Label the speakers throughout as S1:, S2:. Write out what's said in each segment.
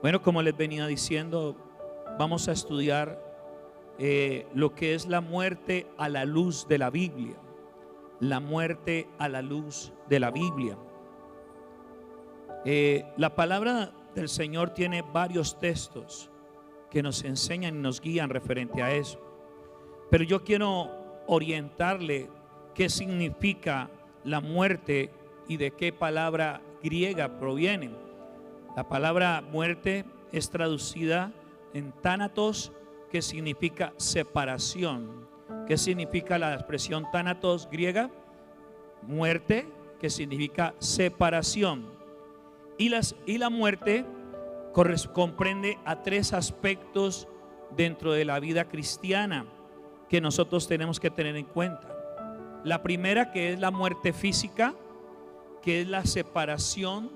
S1: Bueno, como les venía diciendo, vamos a estudiar lo que es la muerte a la luz de la Biblia. La muerte a la luz de la Biblia. La palabra del Señor tiene varios textos que nos enseñan y nos guían referente a eso. Pero yo quiero orientarle qué significa la muerte y de qué palabra griega proviene. La palabra muerte es traducida en tánatos, que significa separación. ¿Qué significa la expresión tánatos griega? Muerte, que significa separación. Y la muerte comprende a tres aspectos dentro de la vida cristiana que nosotros tenemos que tener en cuenta. La primera, que es la muerte física, que es la separación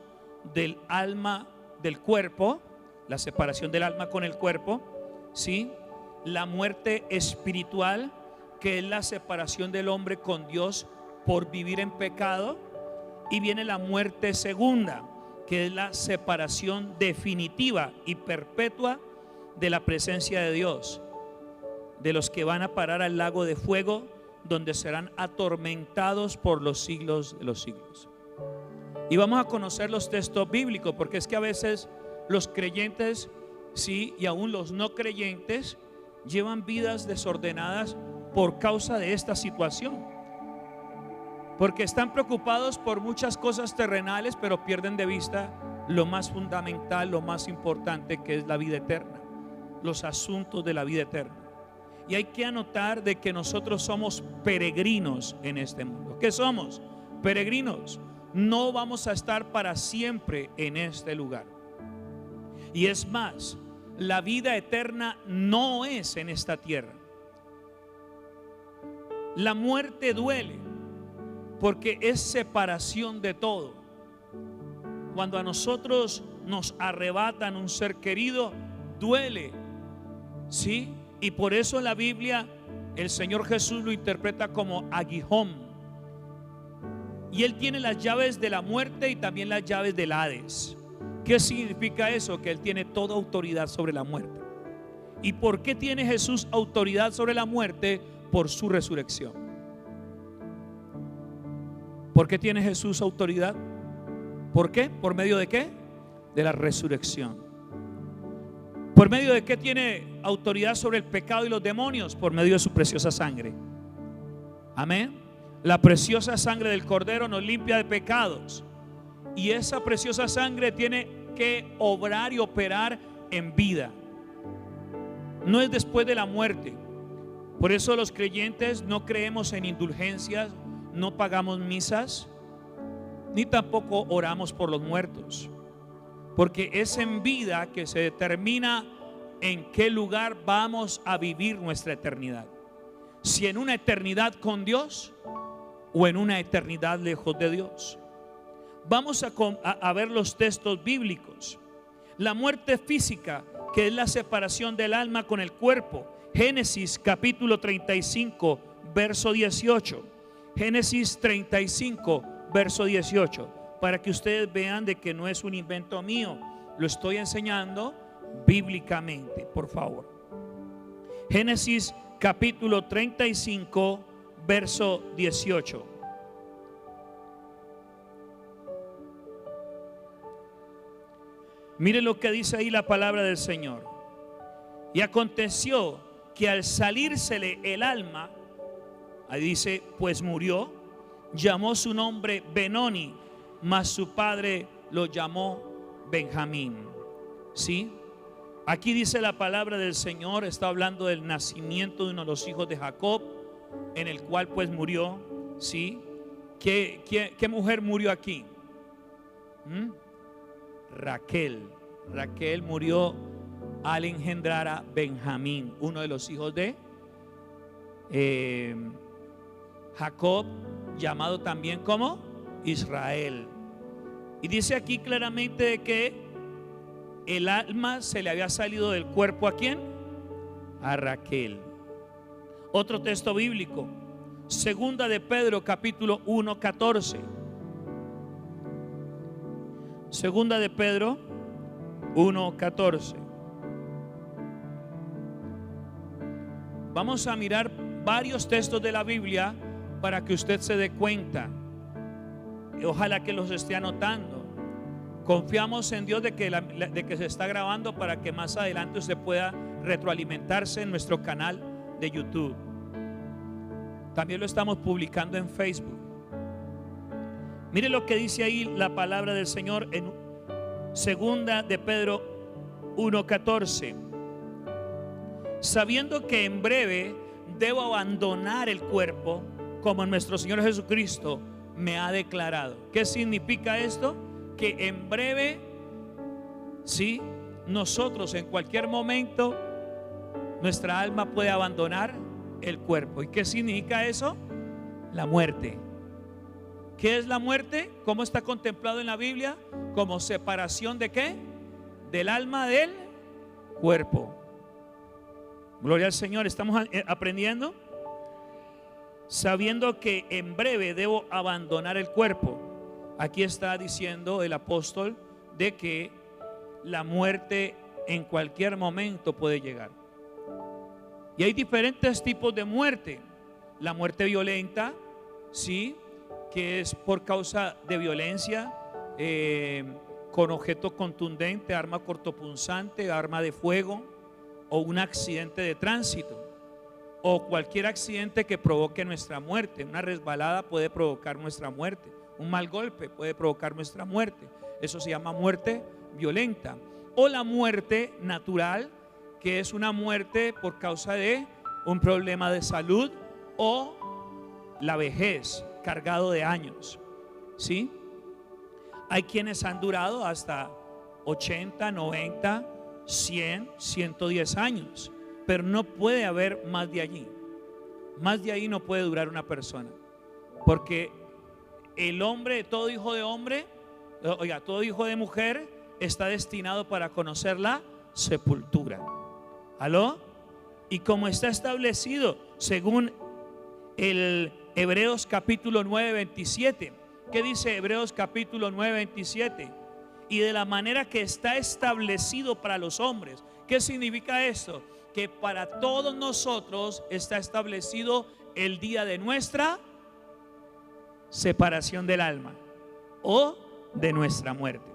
S1: del alma del cuerpo, la separación del alma con el cuerpo, ¿sí? La muerte espiritual, que es la separación del hombre con Dios por vivir en pecado. Y viene la muerte segunda, que es la separación definitiva y perpetua de la presencia de Dios, de los que van a parar al lago de fuego, donde serán atormentados por los siglos de los siglos. Y vamos a conocer los textos bíblicos, porque es que a veces los creyentes, sí, y aún los no creyentes, llevan vidas desordenadas por causa de esta situación, porque están preocupados por muchas cosas terrenales, pero pierden de vista lo más fundamental, lo más importante, que es la vida eterna, los asuntos de la vida eterna. Y hay que anotar de que nosotros somos peregrinos en este mundo. ¿Qué somos? Peregrinos. No vamos a estar para siempre en este lugar. Y es más, la vida eterna no es en esta tierra. La muerte duele, porque es separación de todo. Cuando a nosotros nos arrebatan un ser querido, duele, ¿sí? Y por eso en la Biblia el Señor Jesús lo interpreta como aguijón. Y Él tiene las llaves de la muerte y también las llaves del Hades. ¿Qué significa eso? Que Él tiene toda autoridad sobre la muerte. ¿Y por qué tiene Jesús autoridad sobre la muerte? Por su resurrección. ¿Por qué tiene Jesús autoridad? ¿Por qué? ¿Por medio de qué? De la resurrección. ¿Por medio de qué tiene autoridad sobre el pecado y los demonios? Por medio de su preciosa sangre. Amén. La preciosa sangre del Cordero nos limpia de pecados. Y esa preciosa sangre tiene que obrar y operar en vida. No es después de la muerte. Por eso los creyentes no creemos en indulgencias, no pagamos misas, ni tampoco oramos por los muertos. Porque es en vida que se determina en qué lugar vamos a vivir nuestra eternidad. Si en una eternidad con Dios o en una eternidad lejos de Dios. Vamos a ver los textos bíblicos. La muerte física, que es la separación del alma con el cuerpo. Génesis capítulo 35, verso 18. Génesis 35, verso 18. Para que ustedes vean de que no es un invento mío. Lo estoy enseñando bíblicamente, por favor. Génesis capítulo 35, verso 18. Mire lo que dice ahí la palabra del Señor. Y aconteció que al salírsele el alma, ahí dice, pues murió, llamó su nombre Benoni, mas su padre lo llamó Benjamín. ¿Sí? Aquí dice la palabra del Señor, está hablando del nacimiento de uno de los hijos de Jacob, en el cual pues murió. ¿Sí? ¿Qué mujer murió aquí? Raquel. Raquel murió al engendrar a Benjamín, uno de los hijos de Jacob, llamado también como Israel. Y dice aquí claramente de que el alma se le había salido del cuerpo. ¿A quién? A Raquel. Otro texto bíblico, segunda de Pedro capítulo 1, 14. Segunda de Pedro 1:14. Vamos a mirar varios textos de la Biblia para que usted se dé cuenta. Ojalá que los esté anotando. Confiamos en Dios de que se está grabando para que más adelante usted pueda retroalimentarse en nuestro canal de YouTube. También lo estamos publicando en Facebook. Mire lo que dice ahí la palabra del Señor en Segunda de Pedro 1:14. Sabiendo que en breve debo abandonar el cuerpo, como nuestro Señor Jesucristo me ha declarado. ¿Qué significa esto? Que en breve, sí, nosotros en cualquier momento nuestra alma puede abandonar el cuerpo. ¿Y qué significa eso? La muerte. ¿Qué es la muerte? ¿Cómo está contemplado en la Biblia? Como separación ¿de qué? Del alma del cuerpo. Gloria al Señor. ¿Estamos aprendiendo? Sabiendo que en breve debo abandonar el cuerpo. Aquí está diciendo el apóstol de que la muerte en cualquier momento puede llegar. Y hay diferentes tipos de muerte. La muerte violenta, sí, que es por causa de violencia, con objeto contundente, arma cortopunzante, arma de fuego, o un accidente de tránsito, o cualquier accidente que provoque nuestra muerte. Una resbalada puede provocar nuestra muerte, un mal golpe puede provocar nuestra muerte. Eso se llama muerte violenta. O la muerte natural, que es una muerte por causa de un problema de salud o la vejez, cargado de años, ¿sí? Hay quienes han durado hasta 80, 90, 100, 110 años, pero no puede haber más de allí. Más de ahí no puede durar una persona, porque el hombre, todo hijo de hombre, oiga, todo hijo de mujer está destinado para conocer la sepultura. ¿Aló? Y como está establecido según el Hebreos capítulo 9, 27. ¿Qué dice Hebreos capítulo 9, 27? Y de la manera que está establecido para los hombres. ¿Qué significa esto? Que para todos nosotros está establecido el día de nuestra separación del alma o de nuestra muerte.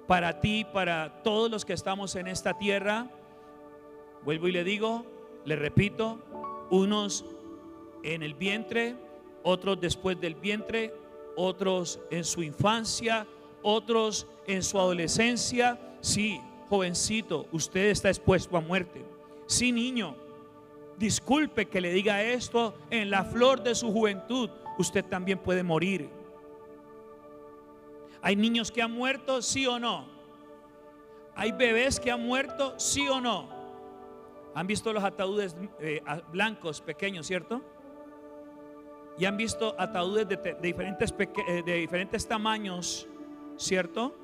S1: Para ti, para todos los que estamos en esta tierra, vuelvo y le digo, le repito, unos en el vientre, otros después del vientre, otros en su infancia, otros en su adolescencia. Sí, jovencito, usted está expuesto a muerte. Sí, niño, disculpe que le diga esto, en la flor de su juventud usted también puede morir. ¿Hay niños que han muerto? ¿Sí o no? ¿Hay bebés que han muerto? ¿Sí o no? ¿Han visto los ataúdes blancos pequeños, cierto? Y han visto ataúdes de diferentes tamaños, ¿cierto?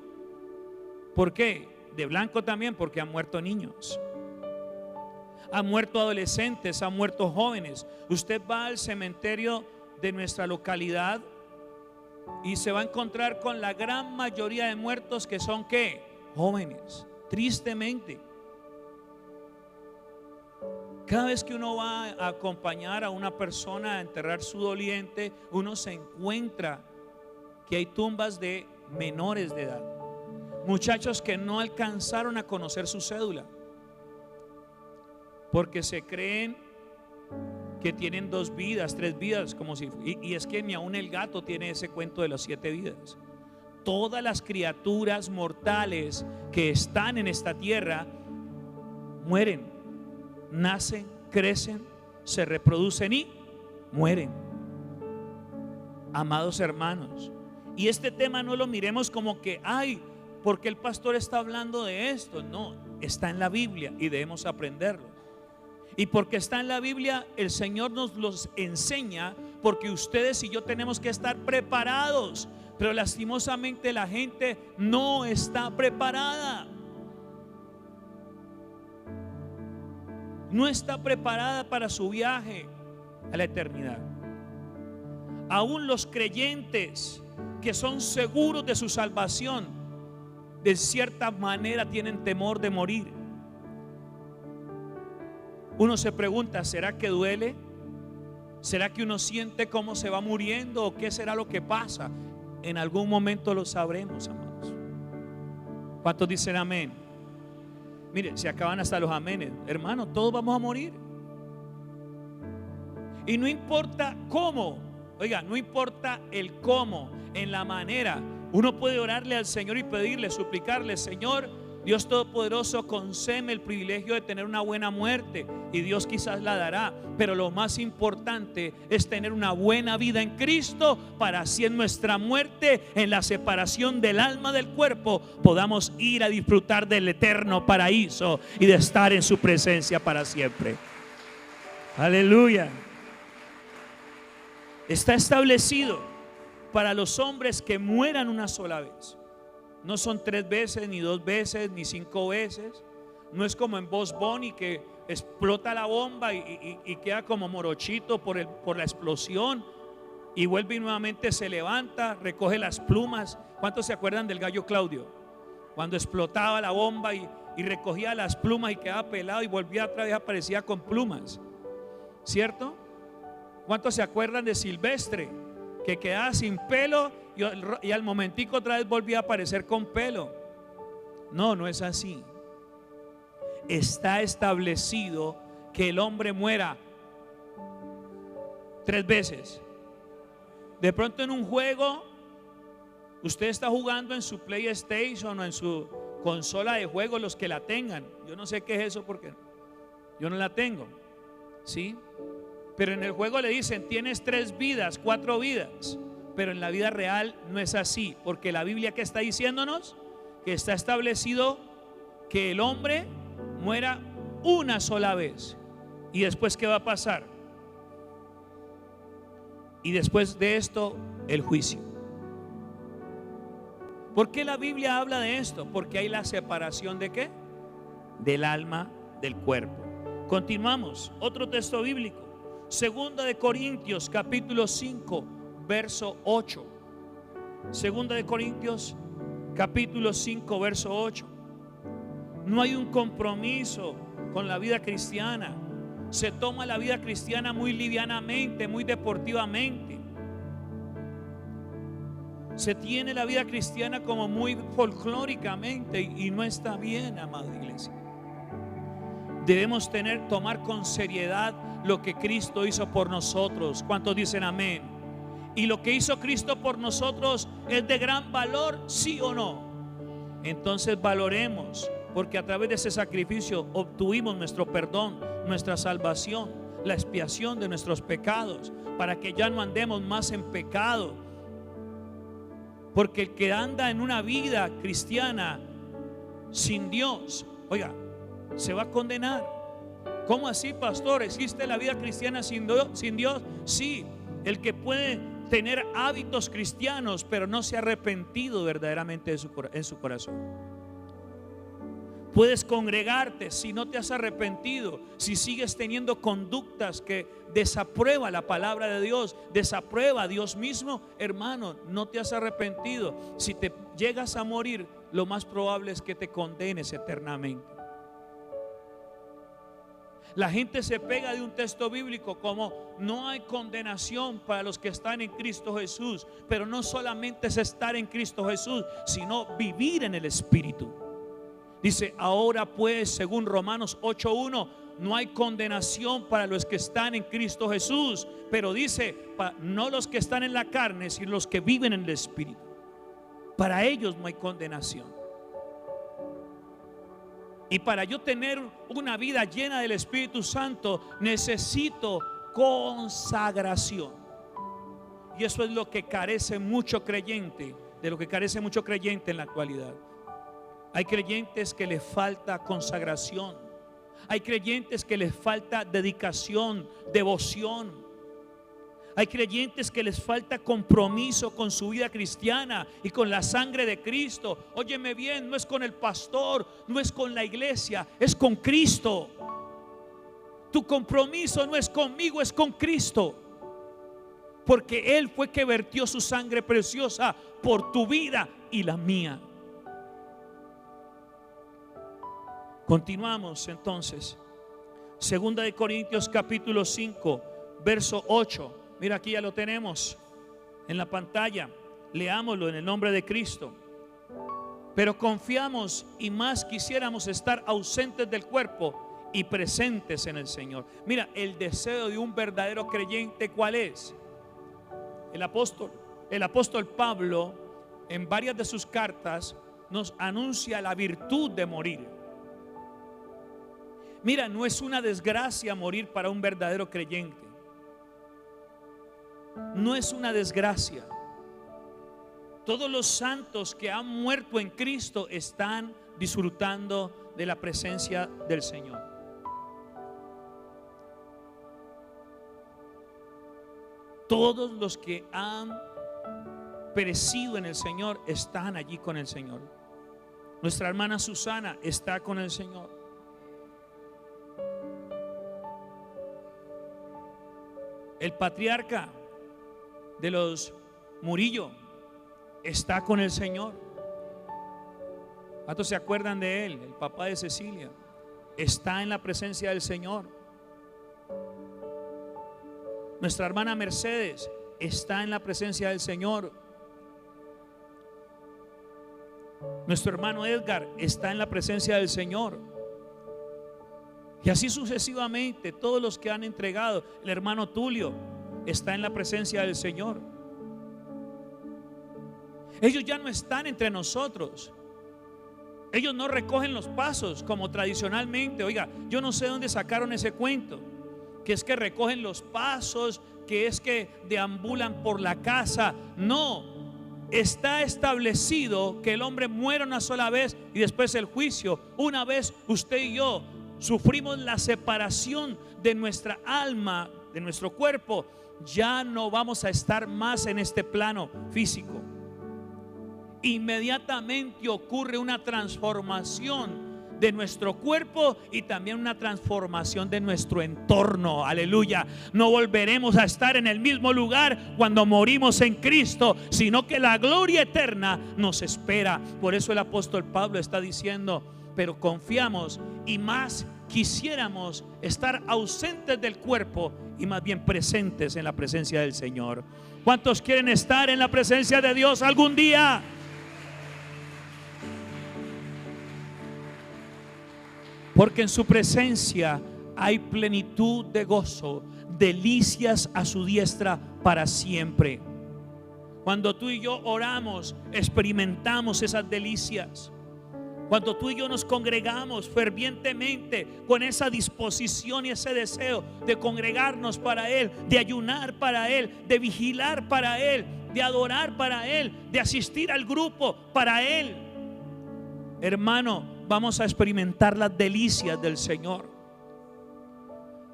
S1: ¿Por qué? De blanco también, porque han muerto niños, han muerto adolescentes, han muerto jóvenes. Usted va al cementerio de nuestra localidad y se va a encontrar con la gran mayoría de muertos que son ¿qué? Jóvenes, tristemente. Cada vez que uno va a acompañar a una persona a enterrar su doliente, uno se encuentra que hay tumbas de menores de edad, muchachos que no alcanzaron a conocer su cédula, porque se creen que tienen 2 vidas, 3 vidas, como si, y es que ni aún el gato tiene ese cuento de las 7 vidas. Todas las criaturas mortales que están en esta tierra mueren, nacen, crecen, se reproducen y mueren. Amados hermanos, y este tema no lo miremos como que ay, porque el pastor está hablando de esto. No, está en la Biblia y debemos aprenderlo. Y porque está en la Biblia, el Señor nos los enseña, porque ustedes y yo tenemos que estar preparados. Pero lastimosamente la gente no está preparada. No está preparada para su viaje a la eternidad. Aún los creyentes que son seguros de su salvación de cierta manera tienen temor de morir. Uno se pregunta, ¿será que duele? ¿Será que uno siente cómo se va muriendo? ¿O qué será lo que pasa? En algún momento lo sabremos, amados. ¿Cuántos dicen amén? Mire, se acaban hasta los amenes. Hermano, todos vamos a morir. Y no importa cómo, oiga, no importa el cómo, en la manera. Uno puede orarle al Señor y pedirle, suplicarle: Señor, Dios Todopoderoso, concédeme el privilegio de tener una buena muerte. Y Dios quizás la dará. Pero lo más importante es tener una buena vida en Cristo, para así en nuestra muerte, en la separación del alma del cuerpo, podamos ir a disfrutar del eterno paraíso y de estar en su presencia para siempre. Aleluya. Está establecido para los hombres que mueran una sola vez. No son 3 veces, ni 2 veces, ni 5 veces. No es como en Bugs Bunny, que explota la bomba y queda como morochito por la explosión, y vuelve y nuevamente se levanta, recoge las plumas. ¿Cuántos se acuerdan del gallo Claudio? Cuando explotaba la bomba y recogía las plumas y quedaba pelado y volvía otra vez, aparecía con plumas, ¿cierto? ¿Cuántos se acuerdan de Silvestre, que quedaba sin pelo y al momentico otra vez volvía a aparecer con pelo? No, no es así. Está establecido que el hombre muera 3 veces. De pronto en un juego, usted está jugando en su PlayStation o en su consola de juego, los que la tengan. Yo no sé qué es eso porque yo no la tengo, ¿sí? Pero en el juego le dicen: tienes 3 vidas, 4 vidas. Pero en la vida real no es así, porque la Biblia, ¿qué está diciéndonos? Que está establecido que el hombre muera una sola vez. ¿Y después qué va a pasar? Y después de esto, el juicio. ¿Por qué la Biblia habla de esto? Porque hay la separación ¿de qué? Del alma del cuerpo. Continuamos, otro texto bíblico. Segunda de Corintios capítulo 5 verso 8. Segunda de Corintios capítulo 5 verso 8. No hay un compromiso con la vida cristiana. Se toma la vida cristiana muy livianamente, muy deportivamente. Se tiene la vida cristiana como muy folclóricamente, y no está bien, amada iglesia. Debemos tomar con seriedad lo que Cristo hizo por nosotros. ¿Cuántos dicen amén? Y lo que hizo Cristo por nosotros es de gran valor, ¿sí o no? Entonces valoremos, porque a través de ese sacrificio obtuvimos nuestro perdón, nuestra salvación, la expiación de nuestros pecados, para que ya no andemos más en pecado. Porque el que anda en una vida cristiana sin Dios, oiga, se va a condenar. ¿Cómo así, pastor? ¿Existe la vida cristiana sin Dios? Sí, el que puede tener hábitos cristianos, pero no se ha arrepentido verdaderamente en su corazón. Puedes congregarte si no te has arrepentido, si sigues teniendo conductas que desaprueba la palabra de Dios, desaprueba a Dios mismo. Hermano, no te has arrepentido. Si te llegas a morir, lo más probable es que te condenes eternamente. La gente se pega de un texto bíblico como: no hay condenación para los que están en Cristo Jesús. Pero no solamente es estar en Cristo Jesús, sino vivir en el Espíritu. Dice: ahora pues, según Romanos 8:1, no hay condenación para los que están en Cristo Jesús. Pero dice, no los que están en la carne, sino los que viven en el Espíritu. Para ellos no hay condenación. Y para yo tener una vida llena del Espíritu Santo, necesito consagración. Y eso es lo que carece mucho creyente, de lo que carece mucho creyente en la actualidad. Hay creyentes que les falta consagración. Hay creyentes que les falta dedicación, devoción. Hay creyentes que les falta compromiso con su vida cristiana y con la sangre de Cristo. Óyeme bien, no es con el pastor, no es con la iglesia, es con Cristo. Tu compromiso no es conmigo, es con Cristo. Porque Él fue que vertió su sangre preciosa por tu vida y la mía. Continuamos entonces. Segunda de Corintios capítulo 5, verso 8. Mira, aquí ya lo tenemos en la pantalla. Leámoslo en el nombre de Cristo. Pero confiamos y más quisiéramos estar ausentes del cuerpo y presentes en el Señor. Mira, el deseo de un verdadero creyente, ¿cuál es? El apóstol Pablo, en varias de sus cartas, nos anuncia la virtud de morir. Mira, no es una desgracia morir para un verdadero creyente. No es una desgracia. Todos los santos que han muerto en Cristo están disfrutando de la presencia del Señor. Todos los que han perecido en el Señor están allí con el Señor. Nuestra hermana Susana está con el Señor. El patriarca de los Murillo está con el Señor. ¿Cuántos se acuerdan de él? El papá de Cecilia está en la presencia del Señor. Nuestra hermana Mercedes está en la presencia del Señor. Nuestro hermano Edgar está en la presencia del Señor. Y así sucesivamente, todos los que han entregado. El hermano Tulio está en la presencia del Señor. Ellos ya no están entre nosotros. Ellos no recogen los pasos como tradicionalmente. Oiga, yo no sé dónde sacaron ese cuento, que es que recogen los pasos, que es que deambulan por la casa. No, está establecido que el hombre muere una sola vez y después el juicio. Una vez usted y yo sufrimos la separación de nuestra alma, de nuestro cuerpo, ya no vamos a estar más en este plano físico. Inmediatamente ocurre una transformación de nuestro cuerpo y también una transformación de nuestro entorno. Aleluya. No volveremos a estar en el mismo lugar cuando morimos en Cristo, sino que la gloria eterna nos espera. Por eso el apóstol Pablo está diciendo: pero confiamos y más quisiéramos estar ausentes del cuerpo y más bien presentes en la presencia del Señor. ¿Cuántos quieren estar en la presencia de Dios algún día? Porque en su presencia hay plenitud de gozo, delicias a su diestra para siempre. Cuando tú y yo oramos, experimentamos esas delicias. Cuando tú y yo nos congregamos fervientemente con esa disposición y ese deseo de congregarnos para Él, de ayunar para Él, de vigilar para Él, de adorar para Él, de asistir al grupo para Él, hermano, vamos a experimentar las delicias del Señor.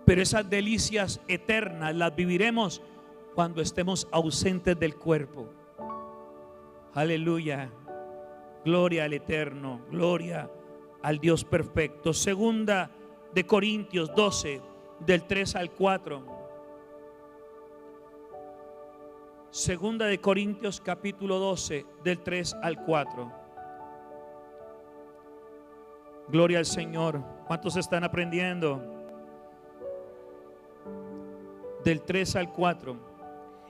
S1: Pero esas delicias eternas las viviremos cuando estemos ausentes del cuerpo. Aleluya. Gloria al Eterno, gloria al Dios perfecto. Segunda de Corintios 12, del 3 al 4. Segunda de Corintios capítulo 12, del 3 al 4. Gloria al Señor. ¿Cuántos están aprendiendo? Del 3 al 4.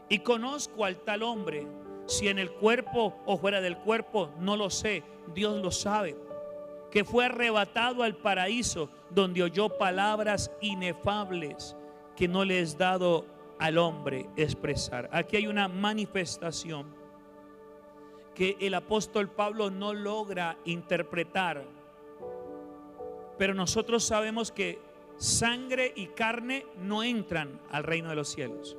S1: Y conozco al tal hombre, si en el cuerpo o fuera del cuerpo, no lo sé, Dios lo sabe, que fue arrebatado al paraíso, donde oyó palabras inefables que no le es dado al hombre expresar. Aquí hay una manifestación que el apóstol Pablo no logra interpretar, pero nosotros sabemos que sangre y carne no entran al reino de los cielos.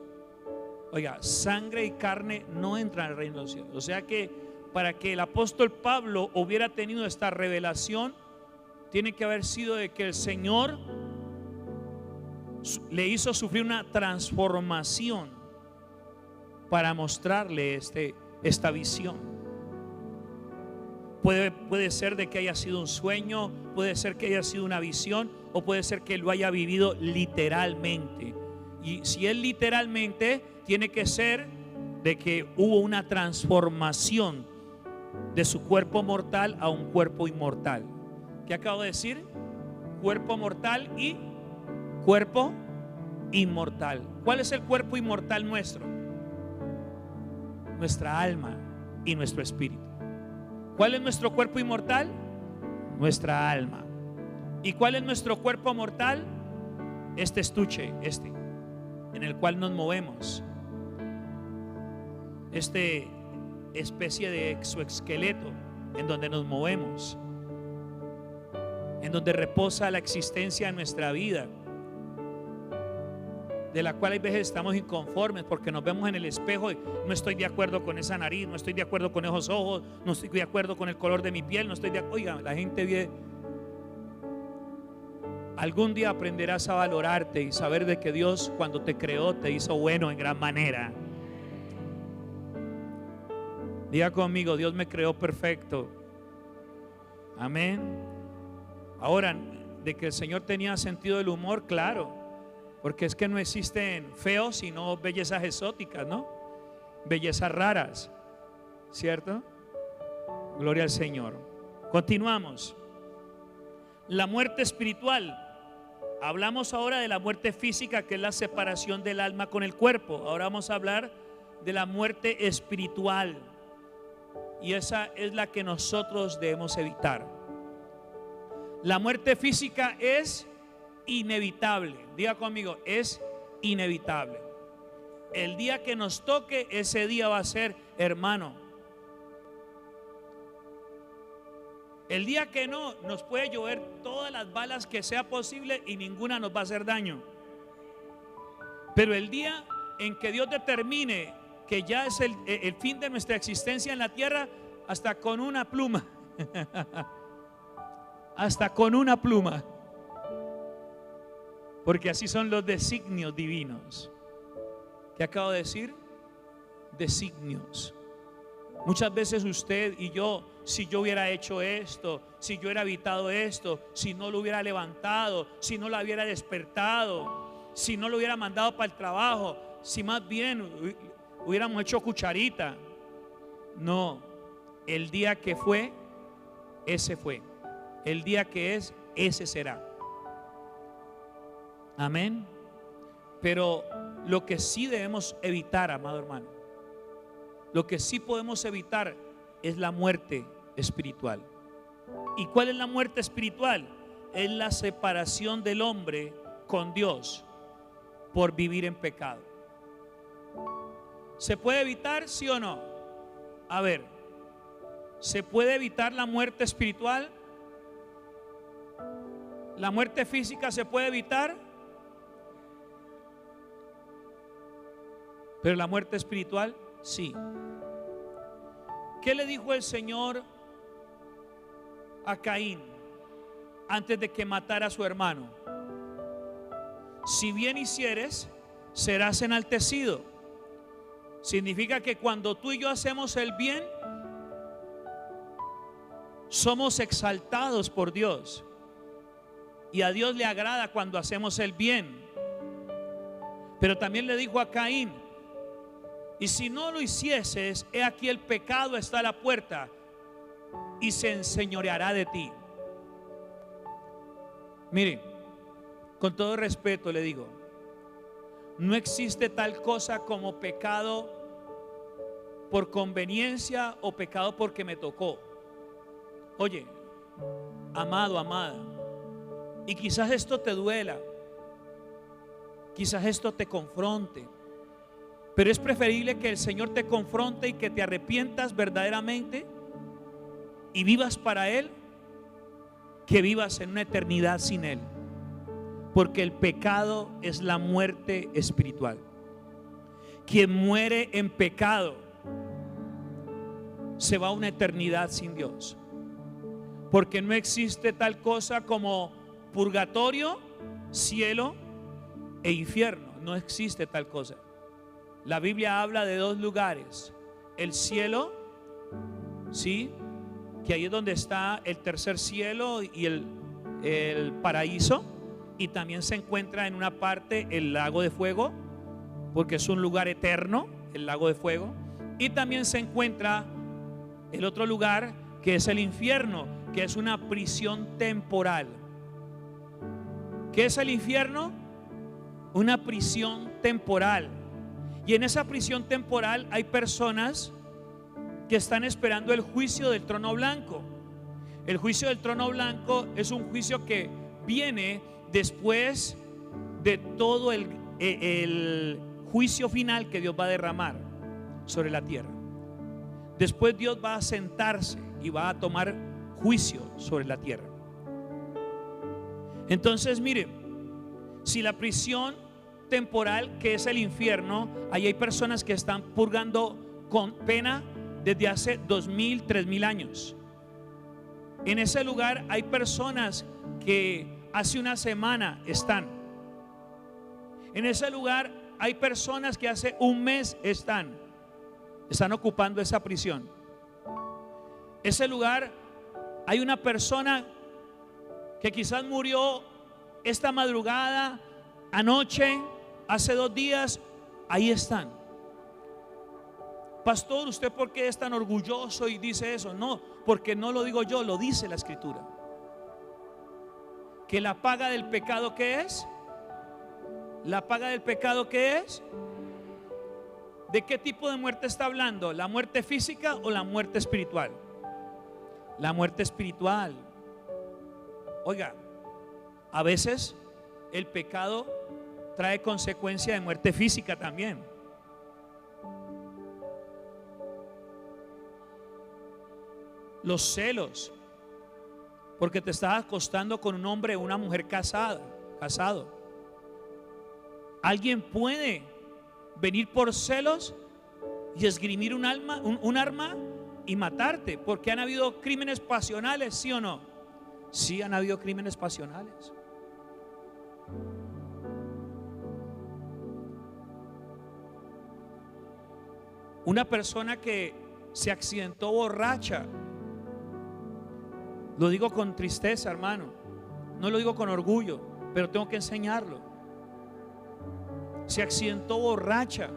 S1: Oiga, sangre y carne no entran al reino de los cielos. O sea que para que el apóstol Pablo hubiera tenido esta revelación, tiene que haber sido de que el Señor le hizo sufrir una transformación para mostrarle esta visión. Puede ser de que haya sido un sueño, puede ser que haya sido una visión, o puede ser que lo haya vivido literalmente. Y si es literalmente, tiene que ser de que hubo una transformación de su cuerpo mortal a un cuerpo inmortal. ¿Qué acabo de decir? cuerpo mortal y cuerpo inmortal. ¿Cuál es el cuerpo inmortal nuestro? Nuestra alma y nuestro espíritu. ¿Cuál es nuestro cuerpo inmortal? Nuestra alma. ¿Y cuál es nuestro cuerpo mortal? Este estuche, en el cual nos movemos. Este especie de exoesqueleto en donde nos movemos, en donde reposa la existencia de nuestra vida, de la cual hay veces estamos inconformes porque nos vemos en el espejo y no estoy de acuerdo con esa nariz, no estoy de acuerdo con esos ojos, no estoy de acuerdo con el color de mi piel, no estoy de acuerdo. Oiga, la gente viene. Algún día aprenderás a valorarte y saber de que Dios, cuando te creó, te hizo bueno en gran manera. Diga conmigo: Dios me creó perfecto. Amén. Ahora, de que el Señor tenía sentido del humor, claro, porque es que no existen feos sino bellezas exóticas, ¿no? Bellezas raras, ¿cierto? Gloria al Señor. Continuamos. La muerte espiritual. Hablamos ahora de la muerte física, que es la separación del alma con el cuerpo. Ahora vamos a hablar de la muerte espiritual, y esa es la que nosotros debemos evitar. La muerte física es inevitable. Diga conmigo: es inevitable. El día que nos toque, ese día va a ser, hermano. El día que no, nos puede llover todas las balas que sea posible y ninguna nos va a hacer daño. Pero el día en que Dios determine que ya es el fin de nuestra existencia en la tierra, hasta con una pluma hasta con una pluma, porque así son los designios divinos. ¿Qué acabo de decir? Designios. Muchas veces usted y yo, si yo hubiera hecho esto, si yo hubiera evitado esto, si no lo hubiera levantado, si no lo hubiera despertado, si no lo hubiera mandado para el trabajo, si más bien hubiéramos hecho cucharita. No, el día que fue, ese fue. El día que es, ese será. Amén. Pero lo que sí debemos evitar, amado hermano, lo que sí podemos evitar es la muerte espiritual. ¿Y cuál es la muerte espiritual? Es la separación del hombre con Dios por vivir en pecado. ¿Se puede evitar, sí o no? A ver, ¿se puede evitar la muerte espiritual? ¿La muerte física se puede evitar? Pero la muerte espiritual, sí. ¿Qué le dijo el Señor a Caín antes de que matara a su hermano? Si bien hicieres, serás enaltecido. Significa que cuando tú y yo hacemos el bien, somos exaltados por Dios. Y a Dios le agrada cuando hacemos el bien. Pero también le dijo a Caín: y si no lo hicieses, he aquí el pecado está a la puerta y se enseñoreará de ti. Mire, con todo respeto le digo, no existe tal cosa como pecado por conveniencia o pecado porque me tocó. Oye, amado, amada, y quizás esto te duela, quizás esto te confronte, pero es preferible que el Señor te confronte y que te arrepientas verdaderamente y vivas para Él, que vivas en una eternidad sin Él. Porque el pecado es la muerte espiritual. Quien muere en pecado se va a una eternidad sin Dios. Porque no existe tal cosa como purgatorio, cielo e infierno. No existe tal cosa. La Biblia habla de dos lugares: el cielo, sí, que ahí es donde está el tercer cielo y el paraíso, y también se encuentra en una parte el lago de fuego, porque es un lugar eterno, el lago de fuego, y también se encuentra el otro lugar que es el infierno, que es una prisión temporal. ¿Qué es el infierno? Una prisión temporal. Y en esa prisión temporal hay personas que están esperando el juicio del trono blanco. El juicio del trono blanco es un juicio que viene después de todo el juicio final que Dios va a derramar sobre la tierra. Después Dios va a sentarse y va a tomar juicio sobre la tierra. Entonces, mire, si la prisión temporal, que es el infierno, ahí hay personas que están purgando con pena desde hace 2000, 3000 años. En ese lugar hay personas que hace una semana están. En ese lugar hay personas que hace un mes están ocupando esa prisión. Ese lugar hay una persona que quizás murió esta madrugada, anoche, hace 2 días. Ahí están. Pastor, ¿usted por qué es tan orgulloso y dice eso? No, porque no lo digo yo, lo dice la Escritura. Que la paga del pecado, ¿qué es? La paga del pecado, ¿qué es? ¿De qué tipo de muerte está hablando? ¿La muerte física o la muerte espiritual? La muerte espiritual. Oiga, a veces el pecado trae consecuencia de muerte física también. Los celos, porque te estás acostando con un hombre o una mujer casado. Alguien puede venir por celos y esgrimir un arma y matarte, porque han habido crímenes pasionales, ¿sí o no? Sí, han habido crímenes pasionales. Una persona que se accidentó borracha, lo digo con tristeza, hermano, no lo digo con orgullo, pero tengo que enseñarlo. Se accidentó borracha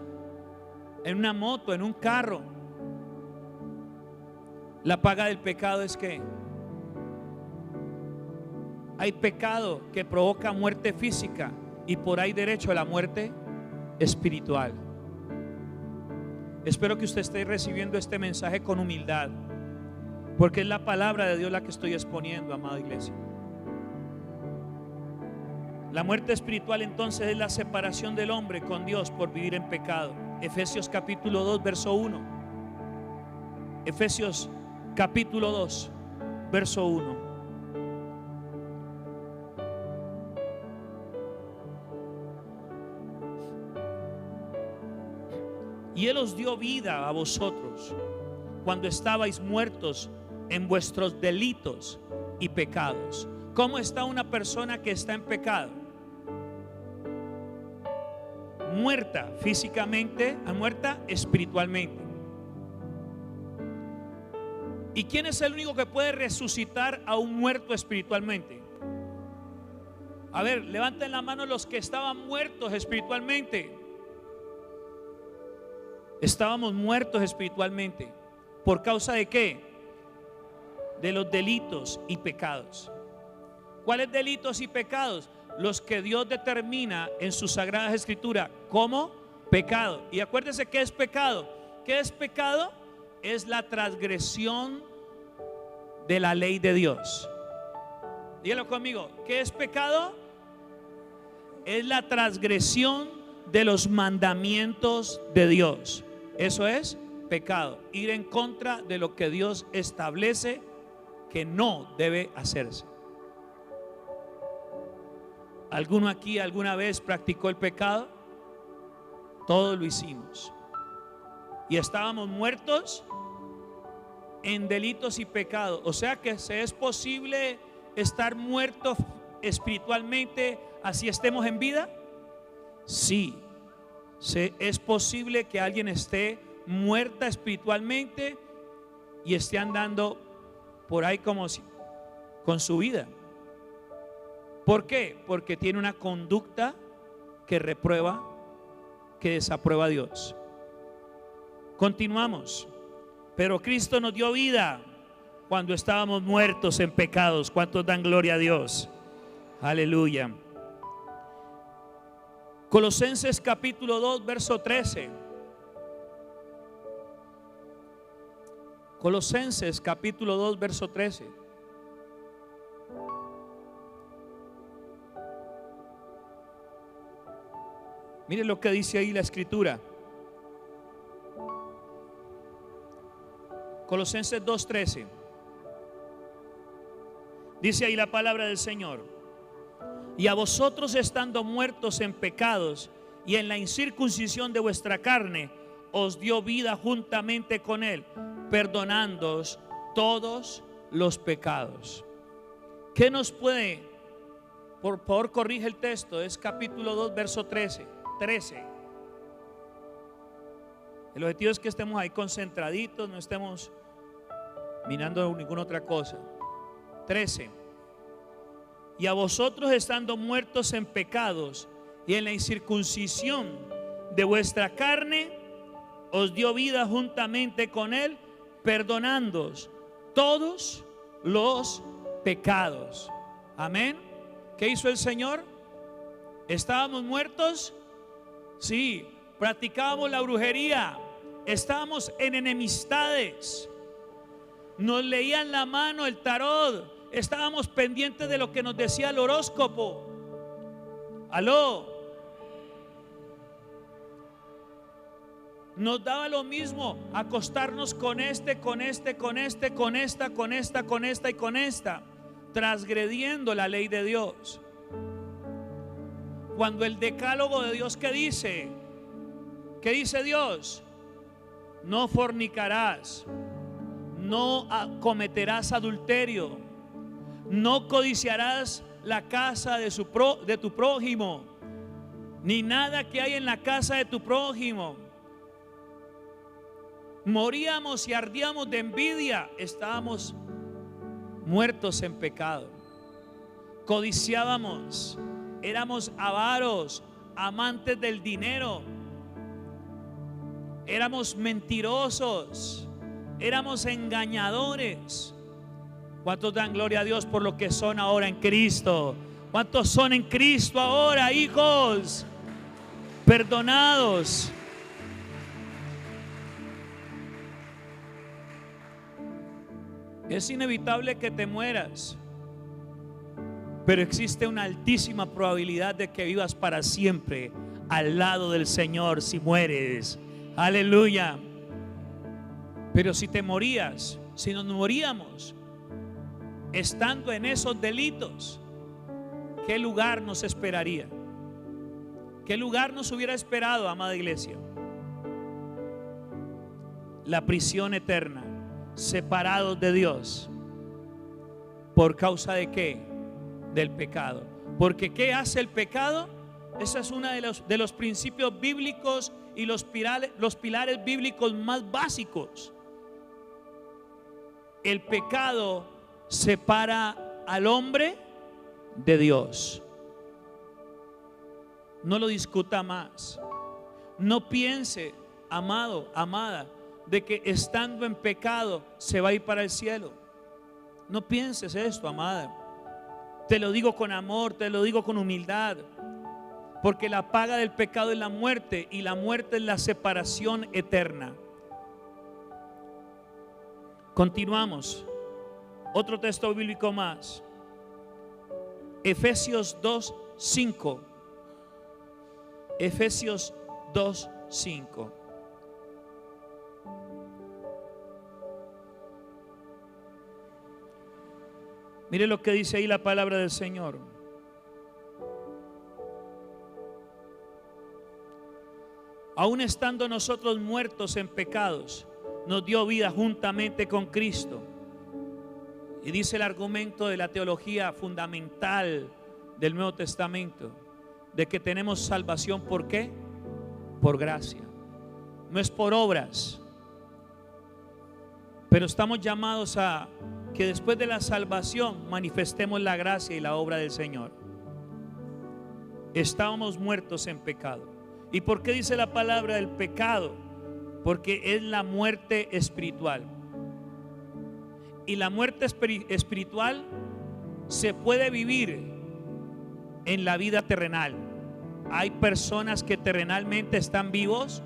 S1: en una moto, en un carro. La paga del pecado es que hay pecado que provoca muerte física y por ahí derecho a la muerte espiritual. Espero que usted esté recibiendo este mensaje con humildad, porque es la palabra de Dios la que estoy exponiendo, amada iglesia. La muerte espiritual entonces es la separación del hombre con Dios por vivir en pecado. Efesios capítulo 2 verso 1. Efesios capítulo 2 verso 1. Y Él os dio vida a vosotros cuando estabais muertos en vuestros delitos y pecados. ¿Cómo está una persona que está en pecado? Muerta físicamente, muerta espiritualmente. ¿Y quién es el único que puede resucitar a un muerto espiritualmente? A ver, levanten la mano los que estaban muertos espiritualmente. Estábamos muertos espiritualmente. ¿Por causa de qué? De los delitos y pecados. ¿Cuáles delitos y pecados? Los que Dios determina en sus sagradas escrituras como pecado. Y acuérdense, ¿qué es pecado? ¿Qué es pecado? Es la transgresión de la ley de Dios. Dígalo conmigo. ¿Qué es pecado? Es la transgresión de los mandamientos de Dios. Eso es pecado. Ir en contra de lo que Dios establece que no debe hacerse. ¿Alguno aquí alguna vez practicó el pecado? Todos lo hicimos. Y estábamos muertos en delitos y pecados. O sea que se es posible estar muerto espiritualmente así estemos en vida. Sí, es posible que alguien esté muerta espiritualmente y esté andando por ahí como si con su vida. ¿Por qué? Porque tiene una conducta que reprueba, que desaprueba a Dios. Continuamos. Pero Cristo nos dio vida cuando estábamos muertos en pecados. ¿Cuántos dan gloria a Dios? Aleluya. Colosenses capítulo 2, verso 13. Colosenses capítulo 2, verso 13. Mire lo que dice ahí la escritura. Colosenses 2:13. Dice ahí la palabra del Señor: y a vosotros, estando muertos en pecados y en la incircuncisión de vuestra carne, os dio vida juntamente con Él, perdonándoos todos los pecados. ¿Qué nos puede? Por favor, corrige el texto. Es capítulo 2, verso 13. El objetivo es que estemos ahí concentraditos, no estemos mirando ninguna otra cosa. 13. Y a vosotros, estando muertos en pecados y en la incircuncisión de vuestra carne, os dio vida juntamente con Él, perdonándoos todos los pecados. Amén. ¿Qué hizo el Señor? ¿Estábamos muertos? Sí. Practicábamos la brujería, estábamos en enemistades, nos leían la mano, el tarot, estábamos pendientes de lo que nos decía el horóscopo. Aló. Nos daba lo mismo acostarnos con esta, transgrediendo la ley de Dios. Cuando el decálogo de Dios, ¿qué dice? ¿Qué dice Dios? No fornicarás, no cometerás adulterio, no codiciarás la casa de tu prójimo, ni nada que hay en la casa de tu prójimo. Moríamos y ardíamos de envidia, estábamos muertos en pecado. Codiciábamos, éramos avaros, amantes del dinero. Éramos mentirosos, éramos engañadores. ¿Cuántos dan gloria a Dios por lo que son ahora en Cristo? ¿Cuántos son en Cristo ahora, hijos? Perdonados. Es inevitable que te mueras, pero existe una altísima probabilidad de que vivas para siempre al lado del Señor si mueres. Aleluya. Pero si te morías, si nos moríamos estando en esos delitos, ¿qué lugar nos esperaría? ¿Qué lugar nos hubiera esperado, amada iglesia? La prisión eterna, separados de Dios. ¿Por causa de qué? Del pecado. Porque ¿qué hace el pecado? Esa es una de los principios bíblicos y los pilares bíblicos más básicos. El pecado separa al hombre de Dios. No lo discuta más. No piense, amado, amada, de que estando en pecado se va a ir para el cielo. No pienses esto, amada. Te lo digo con amor, te lo digo con humildad. Porque la paga del pecado es la muerte, y la muerte es la separación eterna. Continuamos. Otro texto bíblico más. Efesios 2:5. Efesios 2:5. Mire lo que dice ahí la palabra del Señor. Aún estando nosotros muertos en pecados, nos dio vida juntamente con Cristo. Y dice el argumento de la teología fundamental del Nuevo Testamento, de que tenemos salvación. ¿Por qué? Por gracia. No es por obras. Pero estamos llamados a que después de la salvación manifestemos la gracia y la obra del Señor. Estábamos muertos en pecado. ¿Y por qué dice la palabra del pecado? Porque es la muerte espiritual. Y la muerte espiritual se puede vivir en la vida terrenal. hay personas que terrenalmente están vivos,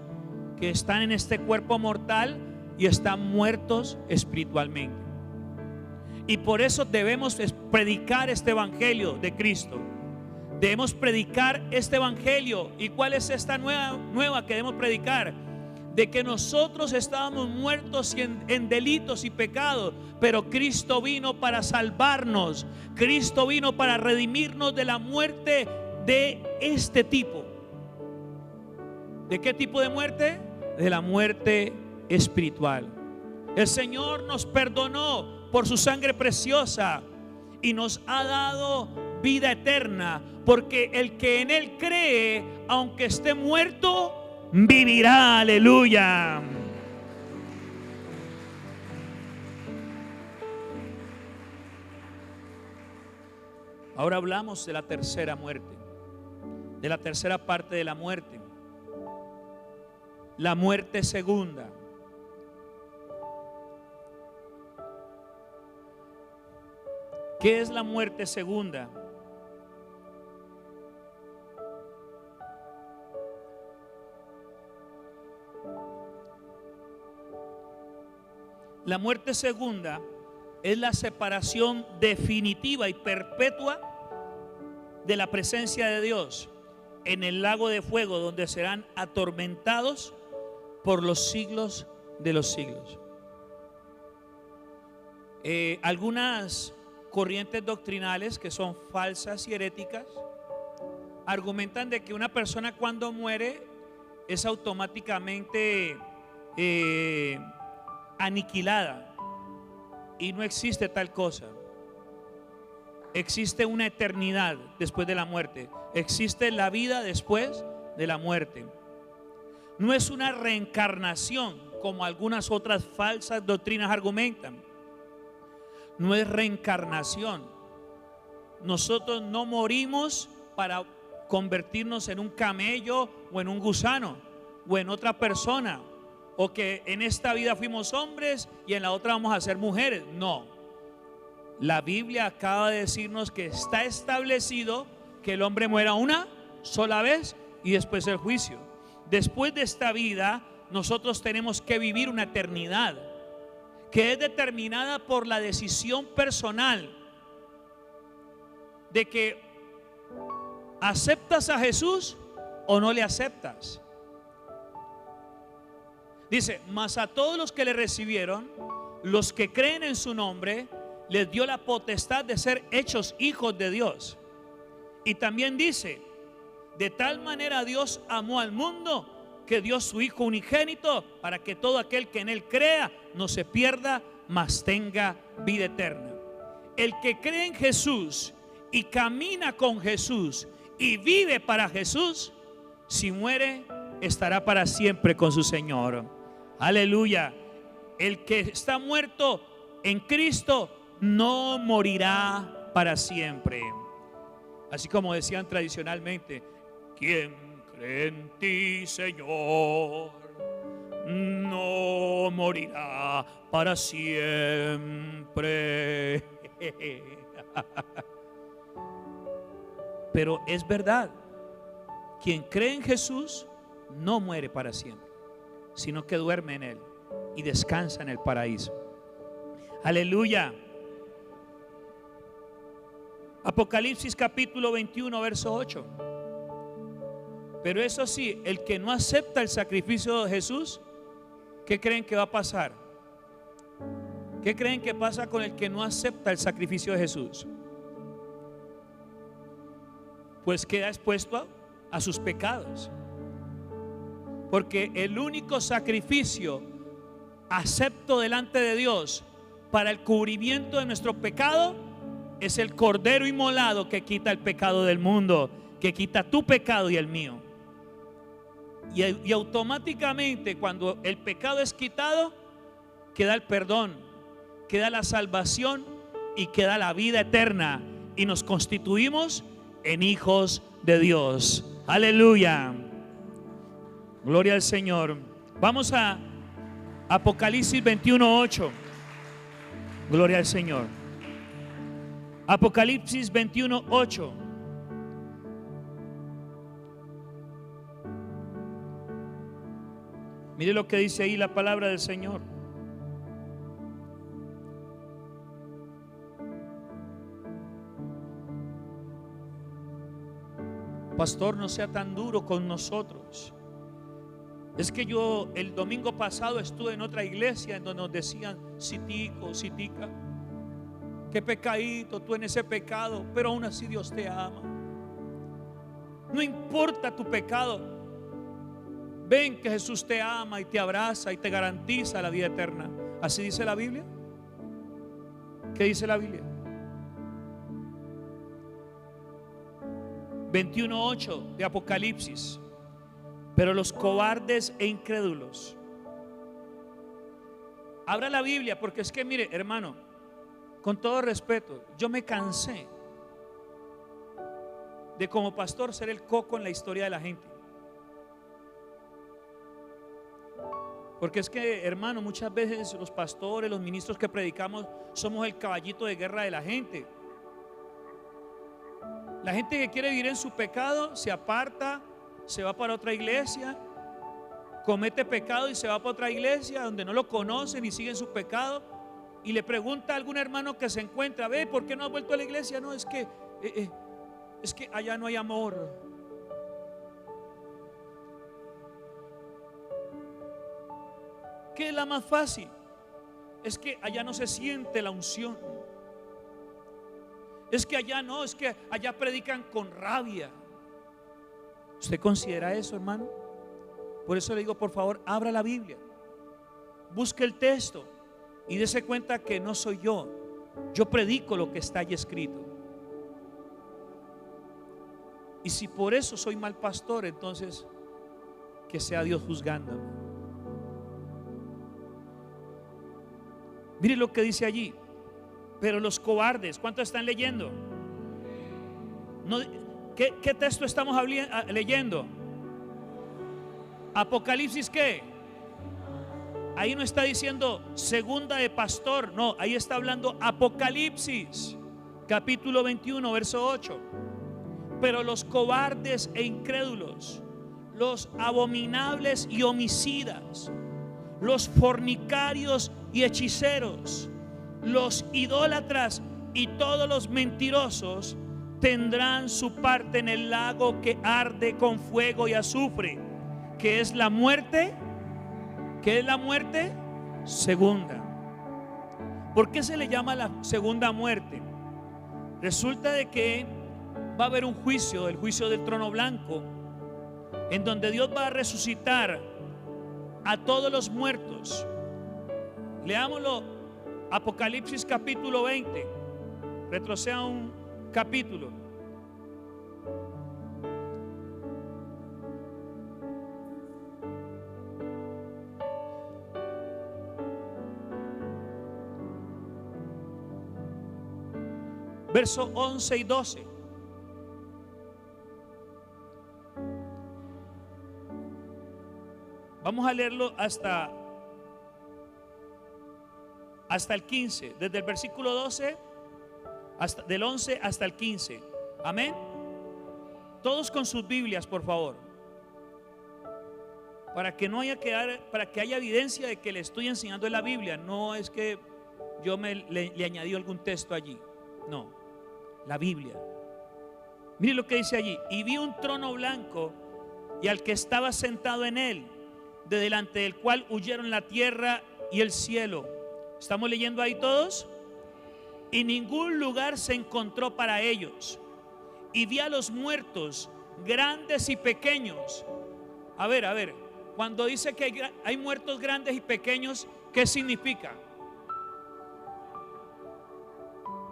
S1: que están en este cuerpo mortal y están muertos espiritualmente. Y por eso debemos predicar este evangelio de Cristo. Debemos predicar este evangelio. ¿Y cuál es esta nueva que debemos predicar? De que nosotros estábamos muertos en delitos y pecados, pero Cristo vino para salvarnos. Cristo vino para redimirnos de la muerte de este tipo. ¿De qué tipo de muerte? De la muerte espiritual. El Señor nos perdonó por su sangre preciosa y nos ha dado vida eterna, porque el que en Él cree, aunque esté muerto, vivirá. Aleluya. Ahora hablamos de la tercera muerte, de la tercera parte de la muerte, la muerte segunda. ¿Qué es la muerte segunda? La muerte segunda es la separación definitiva y perpetua de la presencia de Dios en el lago de fuego, donde serán atormentados por los siglos de los siglos. Algunas corrientes doctrinales que son falsas y heréticas argumentan de que una persona cuando muere es automáticamente aniquilada, y no existe tal cosa. Existe una eternidad después de la muerte, existe la vida después de la muerte. No es una reencarnación como algunas otras falsas doctrinas argumentan. No es reencarnación. Nosotros no morimos para convertirnos en un camello o en un gusano o en otra persona, o que en esta vida fuimos hombres y en la otra vamos a ser mujeres. No. La Biblia acaba de decirnos que está establecido que el hombre muera una sola vez y después el juicio. Después de esta vida nosotros tenemos que vivir una eternidad que es determinada por la decisión personal de que aceptas a Jesús o no le aceptas. Dice, mas a todos los que le recibieron, los que creen en su nombre, les dio la potestad de ser hechos hijos de Dios. Y también dice, de tal manera Dios amó al mundo que dio su Hijo unigénito, para que todo aquel que en Él crea no se pierda, mas tenga vida eterna. El que cree en Jesús y camina con Jesús y vive para Jesús, si muere, estará para siempre con su Señor. Aleluya. El que está muerto en Cristo no morirá para siempre. Así como decían tradicionalmente, ¿quién cree en ti, Señor? No morirá para siempre. Pero es verdad, quien cree en Jesús no muere para siempre, sino que duerme en Él y descansa en el paraíso. Aleluya. Apocalipsis capítulo 21 verso 8. Pero eso sí, el que no acepta el sacrificio de Jesús, ¿qué creen que va a pasar? ¿Qué creen que pasa con el que no acepta el sacrificio de Jesús? Pues queda expuesto a sus pecados. Porque el único sacrificio acepto delante de Dios para el cubrimiento de nuestro pecado es el Cordero inmolado, que quita el pecado del mundo, que quita tu pecado y el mío. Y automáticamente, cuando el pecado es quitado, queda el perdón, queda la salvación y queda la vida eterna, y nos constituimos en hijos de Dios. Aleluya. Gloria al Señor. Vamos a Apocalipsis 21:8. Gloria al Señor. Apocalipsis 21:8. Mire lo que dice ahí la palabra del Señor. Pastor, no sea tan duro con nosotros. Es que yo el domingo pasado estuve en otra iglesia en donde nos decían: citico, citica, qué pecadito tú en ese pecado, pero aún así Dios te ama. No importa tu pecado, ven que Jesús te ama y te abraza y te garantiza la vida eterna. ¿Así dice la Biblia? ¿Qué dice la Biblia? 21:8 de Apocalipsis. Pero los cobardes e incrédulos. Abra la Biblia, porque es que mire, hermano, con todo respeto, yo me cansé de como pastor ser el coco en la historia de la gente. Porque es que, hermano, muchas veces los pastores, los ministros que predicamos, somos el caballito de guerra de la gente. La gente que quiere vivir en su pecado se aparta, se va para otra iglesia, comete pecado y se va para otra iglesia donde no lo conocen y siguen su pecado. Y le pregunta a algún hermano que se encuentra: ve, ¿por qué no has vuelto a la iglesia? No, es que allá no hay amor. ¿Qué es la más fácil? Es que allá no se siente la unción. Es que allá no, es que allá predican con rabia. ¿Usted considera eso, hermano? Por eso le digo, por favor, abra la Biblia, busque el texto y dése cuenta que no soy yo. Yo predico lo que está allí escrito. Y si por eso soy mal pastor, entonces que sea Dios juzgándome. Mire lo que dice allí. Pero los cobardes, ¿cuántos están leyendo? No, ¿qué texto estamos leyendo? Apocalipsis, ¿qué? Ahí no está diciendo segunda de pastor, no, ahí está hablando Apocalipsis, capítulo 21, verso 8. Pero los cobardes e incrédulos, los abominables y homicidas, los fornicarios y hechiceros, los idólatras y todos los mentirosos tendrán su parte en el lago que arde con fuego y azufre, que es la muerte. ¿Qué es la muerte? Segunda. ¿Por qué se le llama la segunda muerte? Resulta de que va a haber un juicio, el juicio del trono blanco, en donde Dios va a resucitar a todos los muertos. Leámoslo, Apocalipsis capítulo 20. Retroceda un capítulo. Verso 11 y 12. Vamos a leerlo hasta el 15, desde el versículo 12 del 11 hasta el 15. Amén. Todos con sus Biblias, por favor, para que haya evidencia de que le estoy enseñando en la Biblia. No es que yo le añadí algún texto allí, no, la Biblia. Mire lo que dice allí. Y vi un trono blanco y al que estaba sentado en él, de delante del cual huyeron la tierra y el cielo. ¿Estamos leyendo ahí todos? Y ningún lugar se encontró para ellos. Y vi a los muertos, grandes y pequeños. A ver, cuando dice que hay muertos grandes y pequeños, ¿qué significa?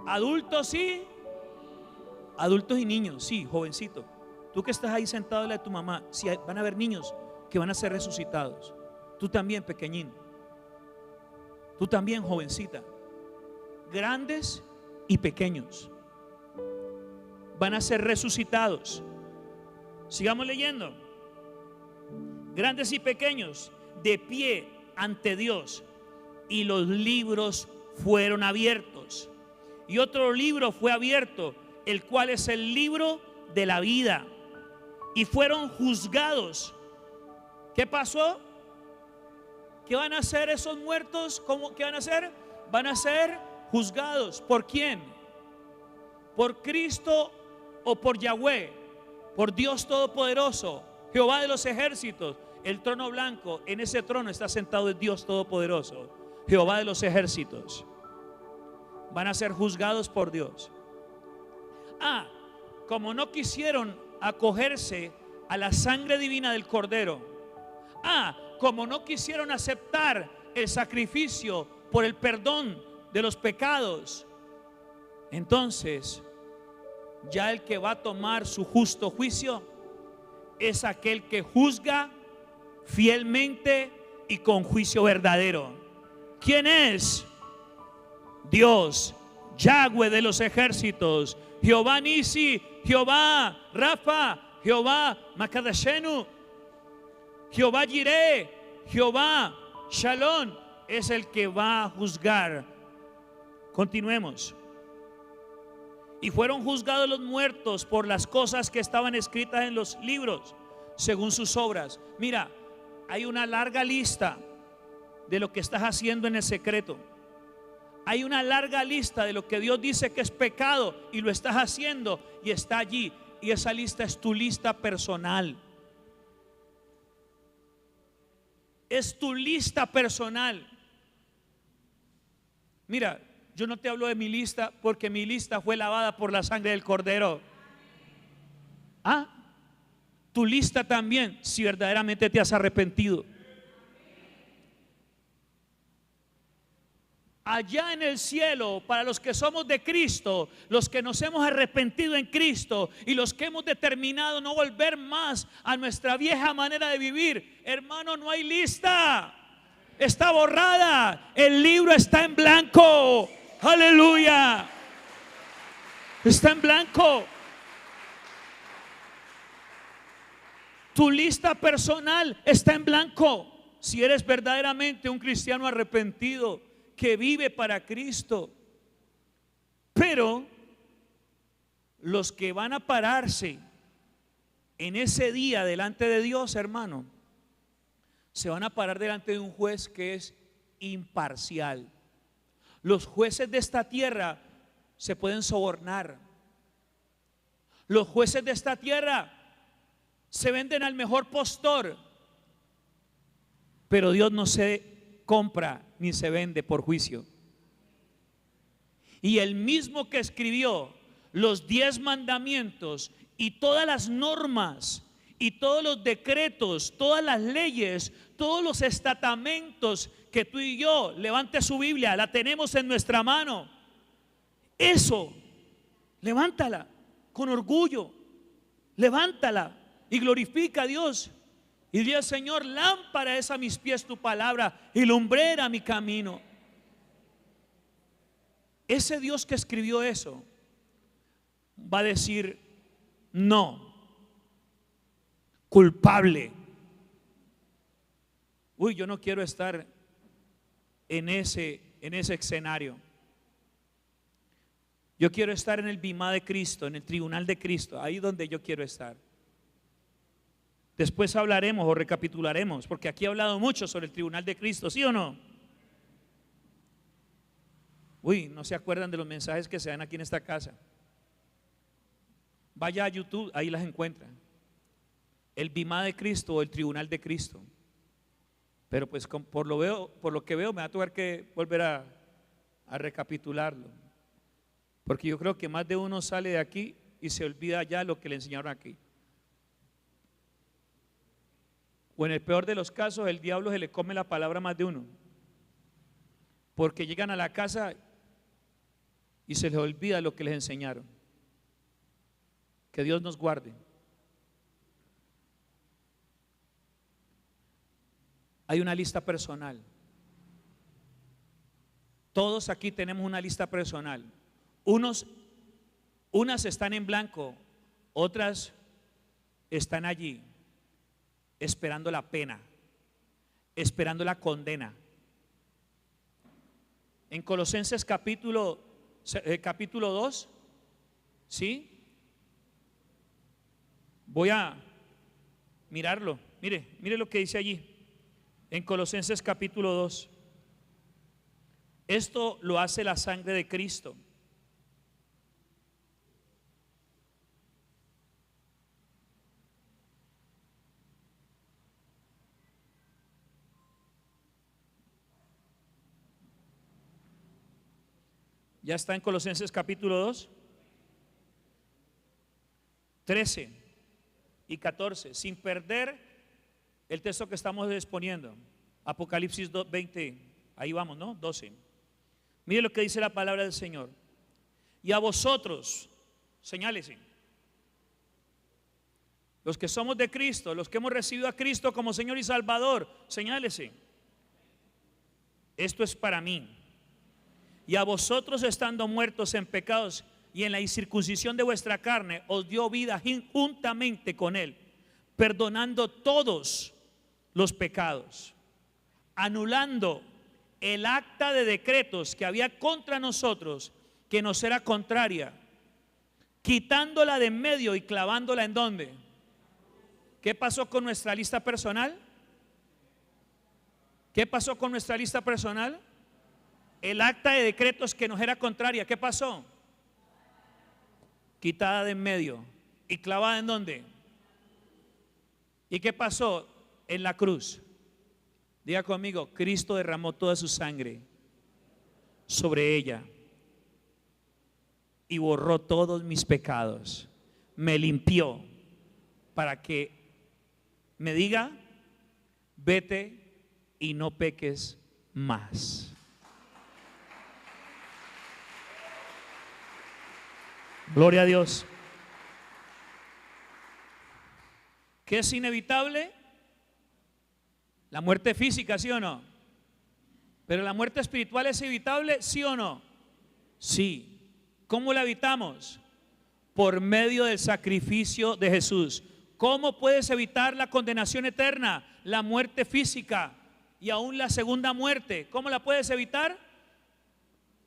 S1: Adultos y niños, sí, jovencito. Tú que estás ahí sentado en la de tu mamá, si van a haber niños que van a ser resucitados. Tú también, pequeñín. Tú también, jovencita. Grandes y pequeños van a ser resucitados. Sigamos leyendo. Grandes y pequeños de pie ante Dios, y los libros fueron abiertos. Y otro libro fue abierto, el cual es el libro de la vida. Y fueron juzgados. ¿Qué pasó? ¿qué van a hacer esos muertos? ¿Qué van a hacer? Van a ser juzgados. ¿Por quién? ¿Por Cristo o por Yahweh? Por Dios Todopoderoso, Jehová de los ejércitos. El trono blanco, en ese trono está sentado el Dios Todopoderoso, Jehová de los ejércitos. Van a ser juzgados por Dios. Como no quisieron acogerse a la sangre divina del Cordero. Como no quisieron aceptar el sacrificio por el perdón de los pecados. Entonces, ya el que va a tomar su justo juicio es aquel que juzga fielmente y con juicio verdadero. ¿Quién es? Dios, Yahweh de los ejércitos, Jehová Nisi, Jehová Rafa, Jehová Makadashenu, Jehová Jireh, Jehová Shalom, es el que va a juzgar. Continuemos. Y fueron juzgados los muertos por las cosas que estaban escritas en los libros, según sus obras. Mira, hay una larga lista de lo que estás haciendo en el secreto. Hay una larga lista de lo que Dios dice que es pecado y lo estás haciendo y está allí. Y esa lista es tu lista personal. Es tu lista personal. Mira, yo no te hablo de mi lista porque mi lista fue lavada por la sangre del Cordero. Tu lista también, si verdaderamente te has arrepentido. Allá en el cielo, para los que somos de Cristo, los que nos hemos arrepentido en Cristo y los que hemos determinado no volver más a nuestra vieja manera de vivir, hermano, no hay lista. Está borrada. El libro está en blanco. Aleluya. Está en blanco. Tu lista personal está en blanco. Si eres verdaderamente un cristiano arrepentido que vive para Cristo. Pero los que van a pararse en ese día delante de Dios, hermano, se van a parar delante de un juez que es imparcial. Los jueces de esta tierra se pueden sobornar. Los jueces de esta tierra se venden al mejor postor. Pero Dios no se compra ni se vende por juicio. Y el mismo que escribió los 10 mandamientos y todas las normas y todos los decretos, todas las leyes, todos los estamentos que tú y yo, levante su Biblia, la tenemos en nuestra mano. Eso, levántala con orgullo, levántala y glorifica a Dios. Y dile: Señor, lámpara es a mis pies tu palabra y lumbrera mi camino. Ese Dios que escribió eso va a decir: no, culpable. Yo no quiero estar en ese escenario. Yo quiero estar en el bimá de Cristo, en el tribunal de Cristo, ahí donde yo quiero estar. Después hablaremos o recapitularemos, porque aquí he hablado mucho sobre el tribunal de Cristo, ¿sí o no? No se acuerdan de los mensajes que se dan aquí en esta casa. Vaya a YouTube, ahí las encuentran. El bimá de Cristo o el tribunal de Cristo. Pero pues por lo que veo me va a tocar que volver a recapitularlo. Porque yo creo que más de uno sale de aquí y se olvida ya lo que le enseñaron aquí. O en el peor de los casos, el diablo se le come la palabra a más de uno. Porque llegan a la casa y se les olvida lo que les enseñaron. Que Dios nos guarde. Hay una lista personal. Todos aquí tenemos una lista personal. Unas están en blanco, otras están allí esperando la pena, esperando la condena. En Colosenses capítulo 2, ¿sí? Voy a mirarlo. Mire lo que dice allí. en Colosenses capítulo 2. Esto lo hace la sangre de Cristo. Ya está en Colosenses capítulo 2, 13 y 14, sin perder el texto que estamos exponiendo. Apocalipsis 20, ahí vamos, ¿no? 12. Mire lo que dice la palabra del Señor. Y a vosotros, señálese, los que somos de Cristo, los que hemos recibido a Cristo como Señor y Salvador, señálese, esto es para mí. Y a vosotros, estando muertos en pecados y en la incircuncisión de vuestra carne, os dio vida juntamente con Él, perdonando todos los pecados, anulando el acta de decretos que había contra nosotros, que nos era contraria, quitándola de en medio y clavándola ¿en dónde? ¿Qué pasó con nuestra lista personal? ¿Qué pasó con nuestra lista personal? El acta de decretos que nos era contraria, ¿qué pasó? Quitada de en medio y clavada ¿en dónde? ¿Y qué pasó? En la cruz. Diga conmigo, Cristo derramó toda su sangre sobre ella y borró todos mis pecados, me limpió para que me diga, vete y no peques más. Gloria a Dios. ¿Qué es inevitable? La muerte física, ¿sí o no? Pero la muerte espiritual es evitable, ¿sí o no? Sí. ¿Cómo la evitamos? Por medio del sacrificio de Jesús. ¿Cómo puedes evitar la condenación eterna? La muerte física y aún la segunda muerte. ¿Cómo la puedes evitar?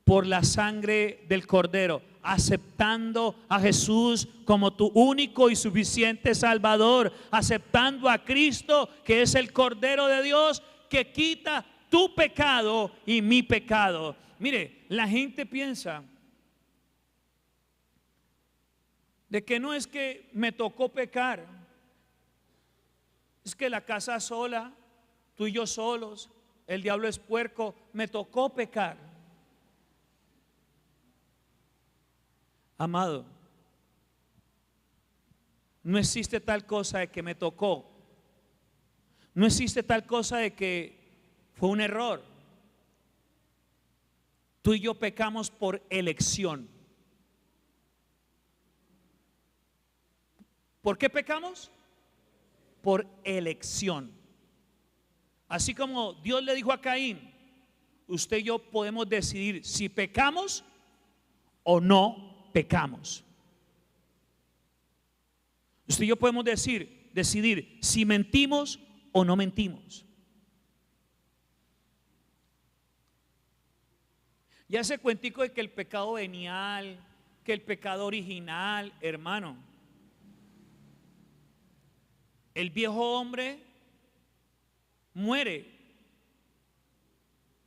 S1: Por la sangre del Cordero, aceptando a Jesús como tu único y suficiente Salvador, aceptando a Cristo, que es el Cordero de Dios, que quita tu pecado y mi pecado. Mire, la gente piensa de que no es que me tocó pecar, es que la casa sola, tú y yo solos, el diablo es puerco, me tocó pecar. Amado, no existe tal cosa de que me tocó. No existe tal cosa de que fue un error. Tú y yo pecamos por elección. ¿Por qué pecamos? Por elección. Así como Dios le dijo a Caín, usted y yo podemos decidir si pecamos o no pecamos. Usted y yo podemos decidir si mentimos o no mentimos. Ya ese cuentico de que el pecado venial, que el pecado original, hermano, el viejo hombre muere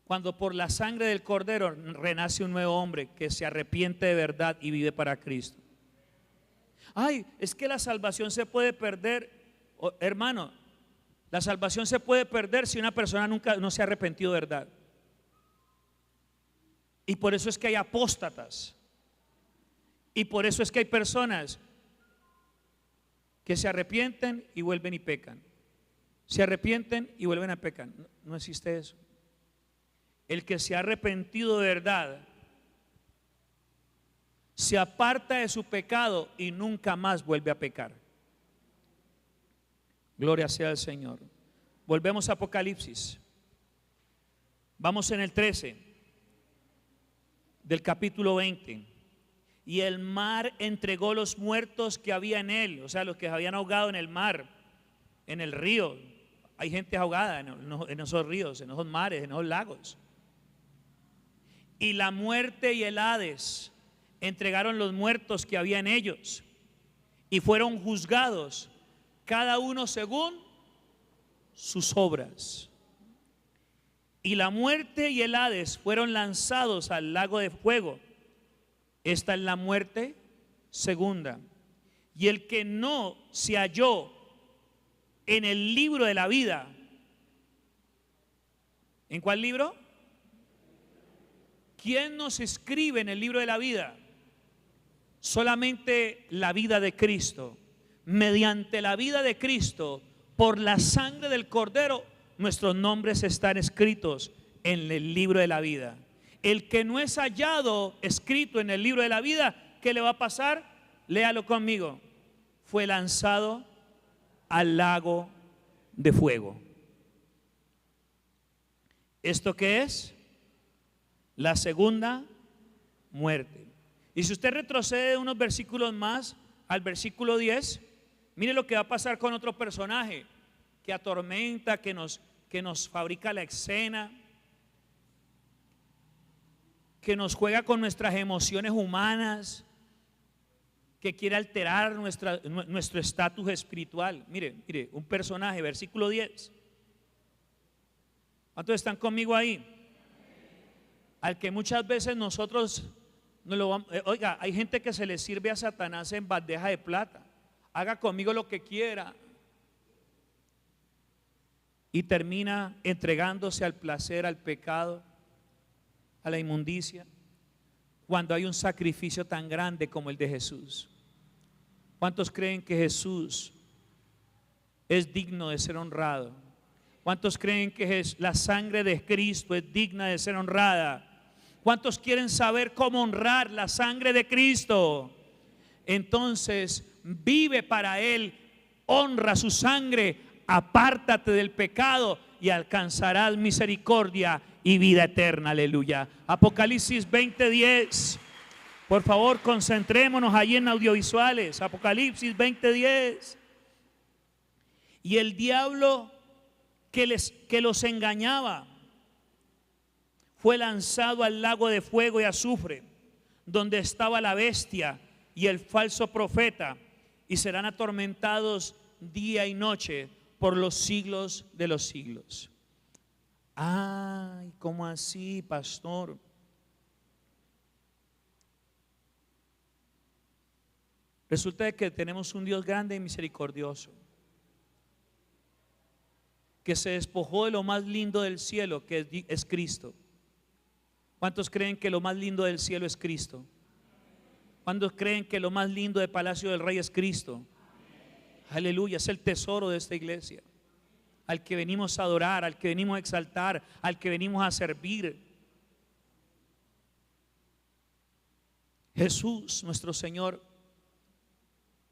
S1: cuando por la sangre del Cordero renace un nuevo hombre que se arrepiente de verdad y vive para Cristo. Ay, es que la salvación se puede perder, hermano, la salvación se puede perder si una persona no se ha arrepentido de verdad. Y por eso es que hay apóstatas. Y por eso es que hay personas que se arrepienten y vuelven y pecan. Se arrepienten y vuelven a pecar. No existe eso. El que se ha arrepentido de verdad se aparta de su pecado y nunca más vuelve a pecar. Gloria sea al Señor. Volvemos a Apocalipsis. Vamos en el 13 del capítulo 20. Y el mar entregó los muertos que había en él, o sea, los que se habían ahogado en el mar, en el río. Hay gente ahogada en esos ríos, en esos mares, en esos lagos. Y la muerte y el Hades entregaron los muertos que había en ellos y fueron juzgados cada uno según sus obras. Y la muerte y el Hades fueron lanzados al lago de fuego. Esta es la muerte segunda. Y el que no se halló en el libro de la vida. ¿En cuál libro? ¿Quién nos escribe en el libro de la vida? Solamente la vida de Cristo. Mediante la vida de Cristo, por la sangre del Cordero, nuestros nombres están escritos en el libro de la vida. El que no es hallado escrito en el libro de la vida, ¿qué le va a pasar? Léalo conmigo. Fue lanzado al lago de fuego. ¿Esto qué es? La segunda muerte. Y si usted retrocede unos versículos más al versículo 10, mire lo que va a pasar con otro personaje que atormenta, que nos fabrica la escena, que nos juega con nuestras emociones humanas, que quiere alterar nuestro estatus espiritual. Mire, un personaje, versículo 10. ¿Cuántos están conmigo ahí? Al que muchas veces nosotros no lo vamos, oiga, hay gente que se le sirve a Satanás en bandeja de plata. Haga conmigo lo que quiera. Y termina entregándose al placer, al pecado, a la inmundicia, cuando hay un sacrificio tan grande como el de Jesús. ¿Cuántos creen que Jesús es digno de ser honrado? ¿Cuántos creen que la sangre de Cristo es digna de ser honrada? ¿Cuántos quieren saber cómo honrar la sangre de Cristo? Entonces vive para Él, honra su sangre, apártate del pecado y alcanzarás misericordia y vida eterna. Aleluya. Apocalipsis 20:10. Por favor, concentrémonos allí en audiovisuales. Apocalipsis 20:10. Y el diablo que los engañaba fue lanzado al lago de fuego y azufre, donde estaba la bestia y el falso profeta, y serán atormentados día y noche por los siglos de los siglos. Ay, ¿cómo así, pastor? Resulta que tenemos un Dios grande y misericordioso, que se despojó de lo más lindo del cielo, que es Cristo. ¿Cuántos creen que lo más lindo del cielo es Cristo? ¿Cuántos creen que lo más lindo del palacio del rey es Cristo? Aleluya, es el tesoro de esta iglesia, al que venimos a adorar, al que venimos a exaltar, al que venimos a servir. Jesús, nuestro Señor,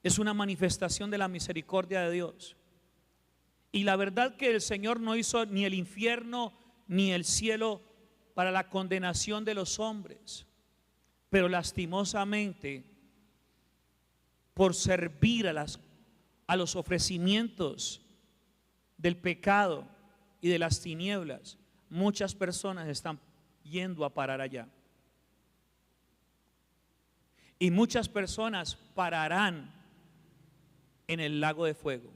S1: es una manifestación de la misericordia de Dios. Y la verdad que el Señor no hizo ni el infierno ni el cielo para la condenación de los hombres, pero lastimosamente, por servir a los ofrecimientos del pecado y de las tinieblas, muchas personas están yendo a parar allá. Y muchas personas pararán en el lago de fuego,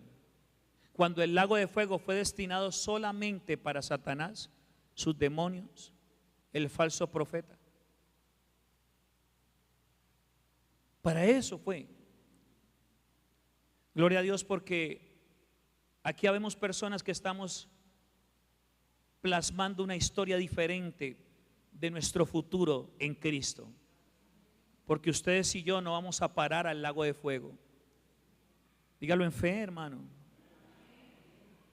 S1: cuando el lago de fuego fue destinado solamente para Satanás, sus demonios, el falso profeta. Para eso fue. Gloria a Dios, porque aquí habemos personas que estamos plasmando una historia diferente de nuestro futuro en Cristo, porque ustedes y yo no vamos a parar al lago de fuego. Dígalo en fe, hermano.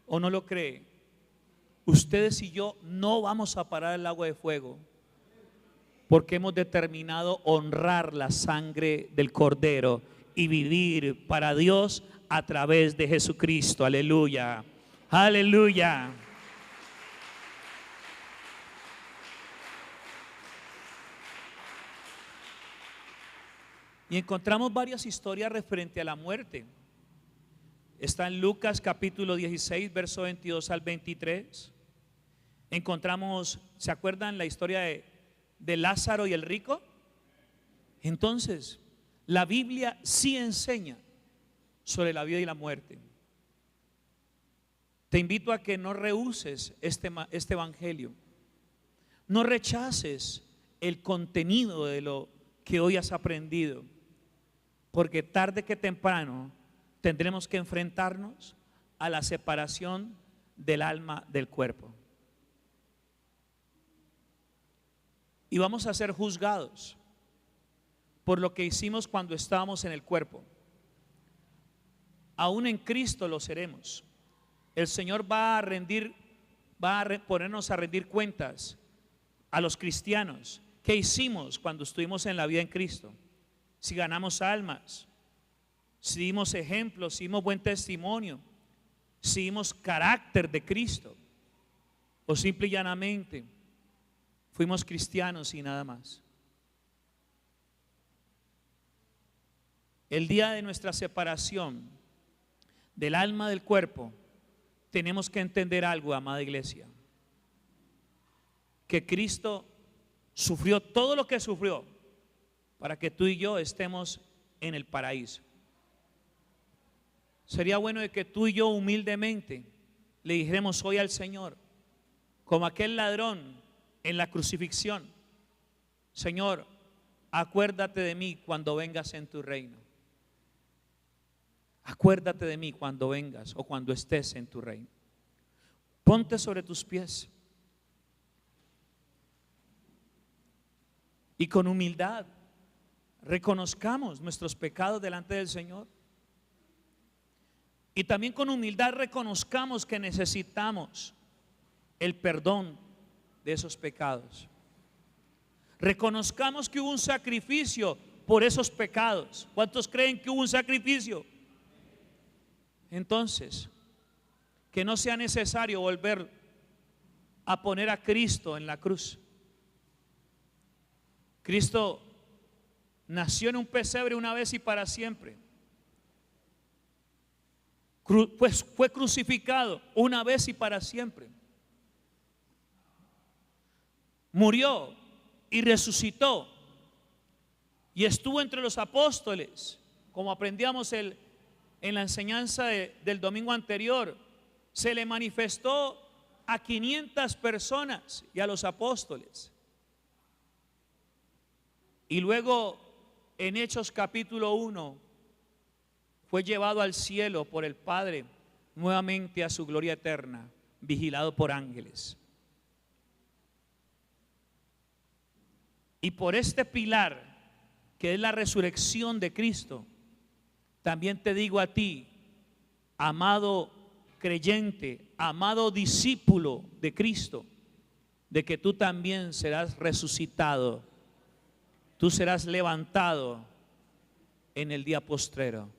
S1: ¿O no lo cree? Ustedes y yo no vamos a parar al lago de fuego, porque hemos determinado honrar la sangre del Cordero y vivir para Dios a través de Jesucristo. Aleluya, aleluya. Y encontramos varias historias referente a la muerte. Está en Lucas capítulo 16, verso 22 al 23. Encontramos, ¿se acuerdan la historia de Lázaro y el rico? Entonces, la Biblia sí enseña sobre la vida y la muerte. Te invito a que no rehuses este evangelio, No rechaces el contenido de lo que hoy has aprendido, porque tarde que temprano tendremos que enfrentarnos a la separación del alma del cuerpo. Y vamos a ser juzgados por lo que hicimos cuando estábamos en el cuerpo. Aún en Cristo lo seremos. El Señor va a ponernos a rendir cuentas a los cristianos. ¿Qué hicimos cuando estuvimos en la vida en Cristo? Si ganamos almas, si dimos ejemplos, si dimos buen testimonio, si dimos carácter de Cristo, o simple y llanamente fuimos cristianos y nada más. El día de nuestra separación del alma del cuerpo, tenemos que entender algo, amada iglesia, que Cristo sufrió todo lo que sufrió para que tú y yo estemos en el paraíso. Sería bueno de que tú y yo humildemente le dijéramos hoy al Señor, como aquel ladrón en la crucifixión: Señor, acuérdate de mí cuando vengas en tu reino. Acuérdate de mí cuando vengas o cuando estés en tu reino. Ponte sobre tus pies y con humildad reconozcamos nuestros pecados delante del Señor. Y también con humildad reconozcamos que necesitamos el perdón de esos pecados. Reconozcamos que hubo un sacrificio por esos pecados. ¿Cuántos creen que hubo un sacrificio? Entonces, que no sea necesario volver a poner a Cristo en la cruz. Cristo nació en un pesebre una vez y para siempre. Pues fue crucificado una vez y para siempre. Murió y resucitó y estuvo entre los apóstoles, como aprendíamos en la enseñanza del domingo anterior. Se le manifestó a 500 personas y a los apóstoles. Y luego en Hechos capítulo 1 fue llevado al cielo por el Padre, nuevamente a su gloria eterna, vigilado por ángeles. Y por este pilar, que es la resurrección de Cristo, también te digo a ti, amado creyente, amado discípulo de Cristo, de que tú también serás resucitado, tú serás levantado en el día postrero.